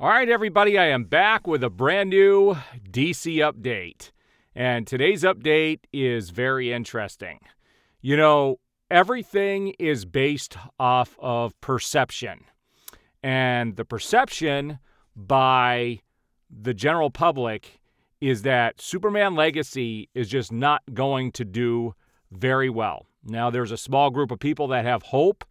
All right, everybody, I am back with a brand new DC update. And today's update is very interesting. You know, everything is based off of perception. And the perception by the general public is that Superman Legacy is just not going to do very well. Now, there's a small group of people that have hope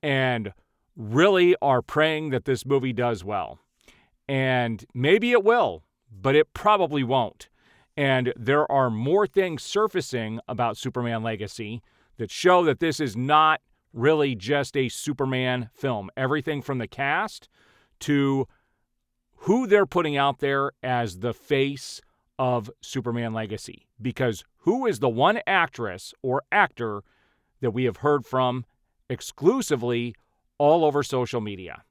and really are praying that this movie does well. And maybe it will, but it probably won't. And there are more things surfacing about Superman Legacy that show that this is not really just a Superman film. Everything from the cast to who they're putting out there as the face of Superman Legacy. Because who is the one actress or actor that we have heard from exclusively all over social media?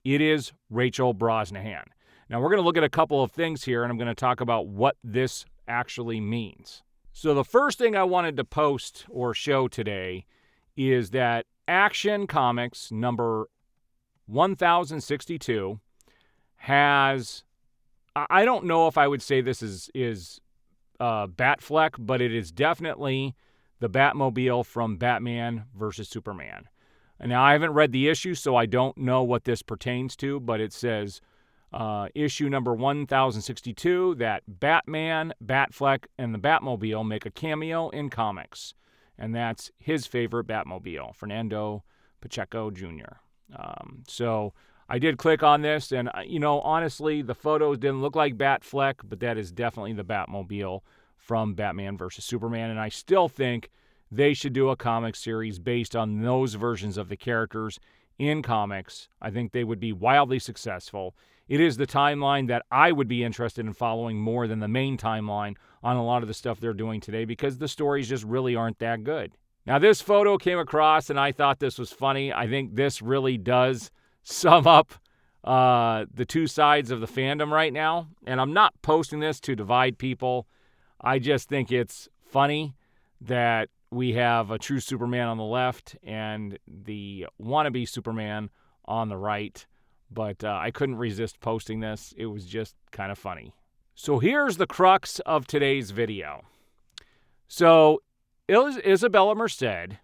It is Rachel Brosnahan. Now, we're going to look at a couple of things here, and I'm going to talk about what this actually means. So the first thing I wanted to post or show today is that Action Comics number 1062 has, I don't know if I would say this is Batfleck, but it is definitely the Batmobile from Batman versus Superman. And now, I haven't read the issue, so I don't know what this pertains to, but it says issue number 1062 that Batman, Batfleck, and the Batmobile make a cameo in comics. And that's his favorite Batmobile, Fernando Pacheco Jr. So I did click on this, and, honestly, the photos didn't look like Batfleck, but that is definitely the Batmobile from Batman versus Superman. And I still think they should do a comic series based on those versions of the characters in comics. I think they would be wildly successful. It is the timeline that I would be interested in following more than the main timeline on a lot of the stuff they're doing today because the stories just really aren't that good. Now, this photo came across, and I thought this was funny. I think this really does sum up the two sides of the fandom right now. And I'm not posting this to divide people. I just think it's funny that we have a true Superman on the left and the wannabe Superman on the right. But I couldn't resist posting this. It was just kind of funny. So here's the crux of today's video. So Isabella Merced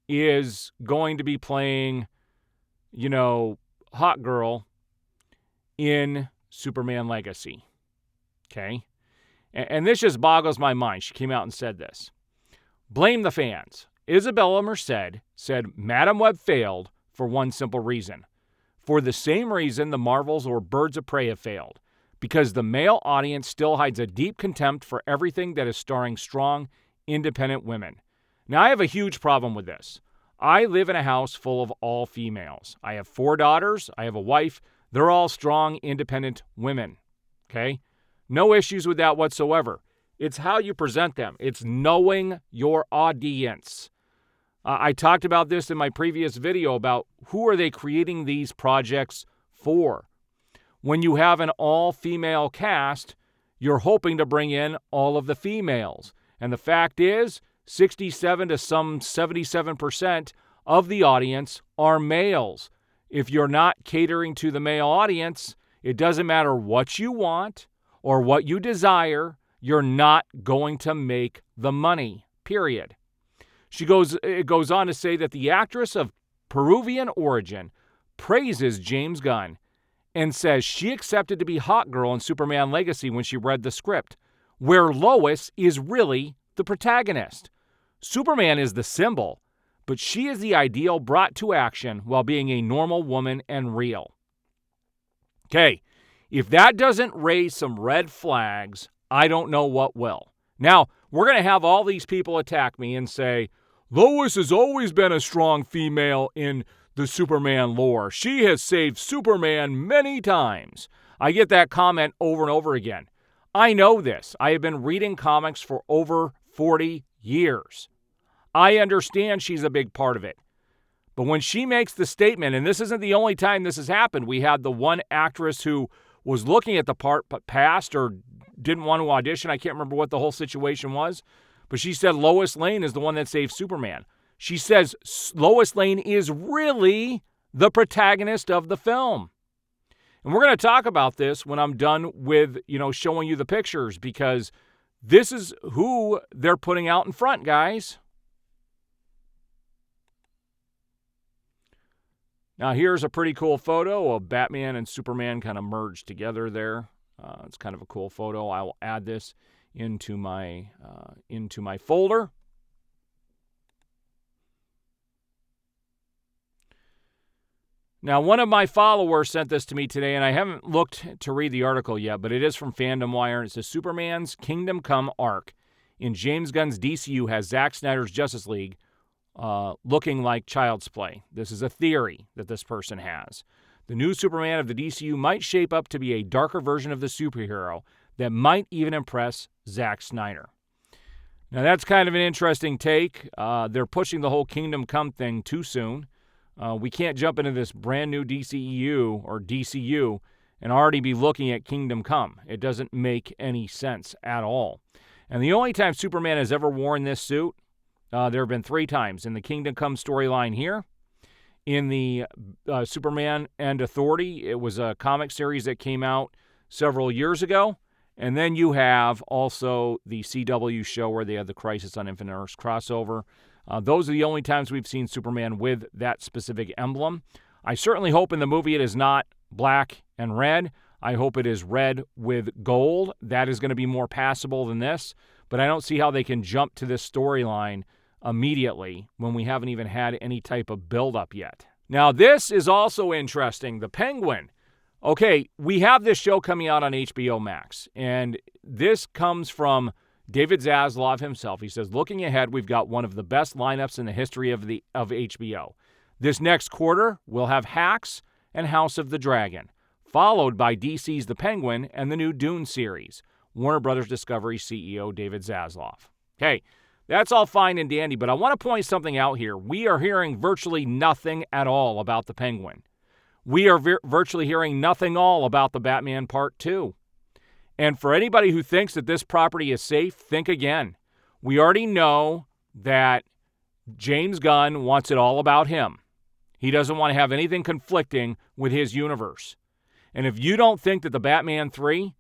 is going to be playing, Hot Girl in Superman Legacy. Okay? And this just boggles my mind. She came out and said this. Blame the fans. Isabella Merced said Madam Web failed for one simple reason. For the same reason the Marvels or Birds of Prey have failed. Because the male audience still hides a deep contempt for everything that is starring strong, independent women. Now, I have a huge problem with this. I live in a house full of all females. I have 4 daughters. I have a wife. They're all strong, independent women. Okay? No issues with that whatsoever. It's how you present them. It's knowing your audience. I talked about this in my previous video about who are they creating these projects for. When you have an all-female cast, you're hoping to bring in all of the females. And the fact is, 67 to some 77% of the audience are males. If you're not catering to the male audience, it doesn't matter what you want or what you desire, you're not going to make the money, period. It goes on to say that the actress of Peruvian origin praises James Gunn and says she accepted to be Hot Girl in Superman Legacy when she read the script, where Lois is really the protagonist. Superman is the symbol, but she is the ideal brought to action while being a normal woman and real. Okay, if that doesn't raise some red flags, I don't know what will. Now, we're going to have all these people attack me and say, Lois has always been a strong female in the Superman lore. She has saved Superman many times. I get that comment over and over again. I know this. I have been reading comics for over 40 years. I understand she's a big part of it. But when she makes the statement, and this isn't the only time this has happened, we had the one actress who was looking at the part but passed or didn't want to audition. I can't remember what the whole situation was. But she said Lois Lane is the one that saved Superman. She says Lois Lane is really the protagonist of the film. And we're going to talk about this when I'm done with, showing you the pictures, because this is who they're putting out in front, guys. Now, here's a pretty cool photo of Batman and Superman kind of merged together there. It's kind of a cool photo. I will add this into my folder. Now, one of my followers sent this to me today, and I haven't looked to read the article yet, but it is from Fandom Wire, and it says, Superman's Kingdom Come arc in James Gunn's DCU has Zack Snyder's Justice League looking like child's play. This is a theory that this person has. The new Superman of the DCU might shape up to be a darker version of the superhero that might even impress Zack Snyder. Now, that's kind of an interesting take. They're pushing the whole Kingdom Come thing too soon. We can't jump into this brand new DCEU or DCU and already be looking at Kingdom Come. It doesn't make any sense at all. And the only time Superman has ever worn this suit, there have been 3 times. In the Kingdom Come storyline here, in the Superman and Authority, it was a comic series that came out several years ago. And then you have also the CW show where they had the Crisis on Infinite Earths crossover. Those are the only times we've seen Superman with that specific emblem. I certainly hope in the movie it is not black and red. I hope it is red with gold. That is going to be more passable than this. But I don't see how they can jump to this storyline immediately when we haven't even had any type of build-up yet. Now, this is also interesting. The Penguin. Okay, we have this show coming out on HBO Max, and this comes from David Zaslav himself. He says, looking ahead, we've got one of the best lineups in the history of HBO. This next quarter, we'll have Hacks and House of the Dragon, followed by DC's The Penguin and the new Dune series. Warner Brothers Discovery CEO David Zaslav. Okay, that's all fine and dandy, but I want to point something out here. We are hearing virtually nothing at all about The Penguin. We are virtually hearing nothing all about the Batman Part 2. And for anybody who thinks that this property is safe, think again. We already know that James Gunn wants it all about him. He doesn't want to have anything conflicting with his universe. And if you don't think that the Batman 3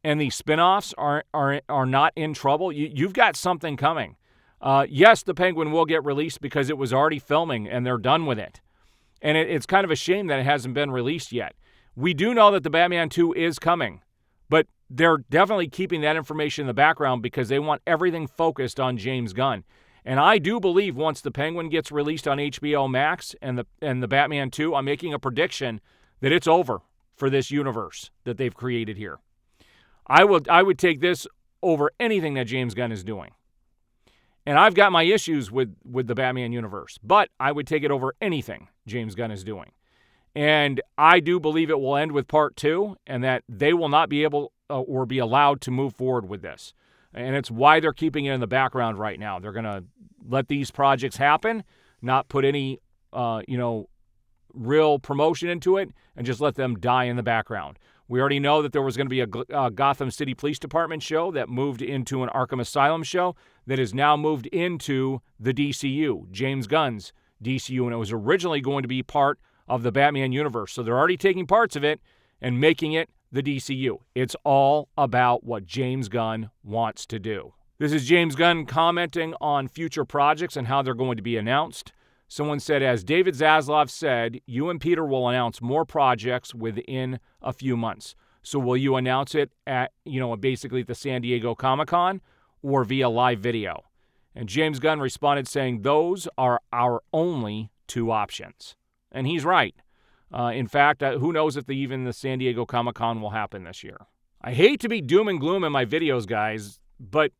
and the spinoffs are not in trouble, you've got something coming. Yes, the Penguin will get released because it was already filming and they're done with it. And it's kind of a shame that it hasn't been released yet. We do know that the Batman 2 is coming, but they're definitely keeping that information in the background because they want everything focused on James Gunn. And I do believe once the Penguin gets released on HBO Max and the Batman 2, I'm making a prediction that it's over for this universe that they've created here. I would take this over anything that James Gunn is doing. And I've got my issues with the Batman universe, but I would take it over anything James Gunn is doing. And I do believe it will end with Part 2 and that they will not be able or be allowed to move forward with this. And it's why they're keeping it in the background right now. They're going to let these projects happen, not put any, real promotion into it, and just let them die in the background. We already know that there was going to be a Gotham City Police Department show that moved into an Arkham Asylum show that is now moved into the DCU, James Gunn's DCU, and it was originally going to be part of the Batman universe. So they're already taking parts of it and making it the DCU. It's all about what James Gunn wants to do. This is James Gunn commenting on future projects and how they're going to be announced. Someone said, as David Zaslav said, you and Peter will announce more projects within a few months. So will you announce it at, basically at the San Diego Comic-Con or via live video? And James Gunn responded saying, those are our only 2 options. And he's right. In fact, who knows if even the San Diego Comic-Con will happen this year. I hate to be doom and gloom in my videos, guys, but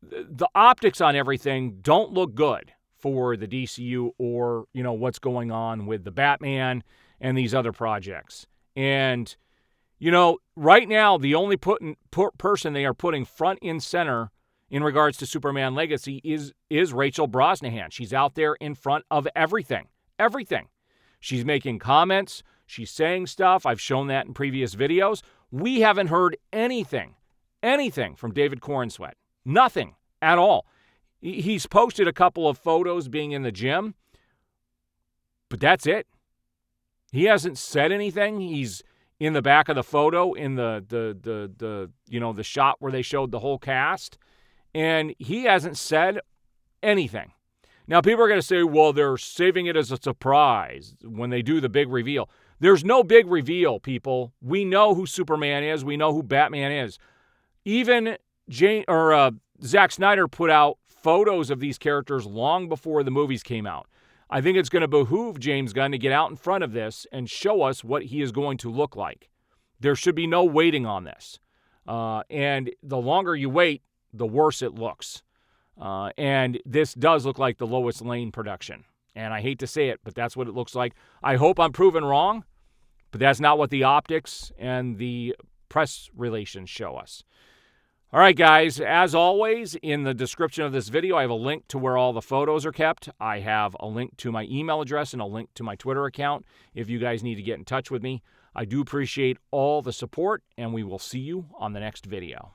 the optics on everything don't look good for the DCU or, what's going on with the Batman and these other projects. And, right now, the only person they are putting front and center in regards to Superman Legacy is Rachel Brosnahan. She's out there in front of everything. Everything. She's making comments. She's saying stuff. I've shown that in previous videos. We haven't heard anything from David Corenswet. Nothing at all. He's posted a couple of photos being in the gym, but that's it. He hasn't said anything. He's in the back of the photo in the shot where they showed the whole cast, and he hasn't said anything. Now, people are going to say, well, they're saving it as a surprise when they do the big reveal. There's no big reveal, people. We know who Superman is. We know who Batman is. Even Zack Snyder put out photos of these characters long before the movies came out. I think it's going to behoove James Gunn to get out in front of this and show us what he is going to look like. There should be no waiting on this. And the longer you wait, the worse it looks. And this does look like the Lois Lane production. And I hate to say it, but that's what it looks like. I hope I'm proven wrong, but that's not what the optics and the press relations show us. All right, guys, as always, in the description of this video, I have a link to where all the photos are kept. I have a link to my email address and a link to my Twitter account if you guys need to get in touch with me. I do appreciate all the support, and we will see you on the next video.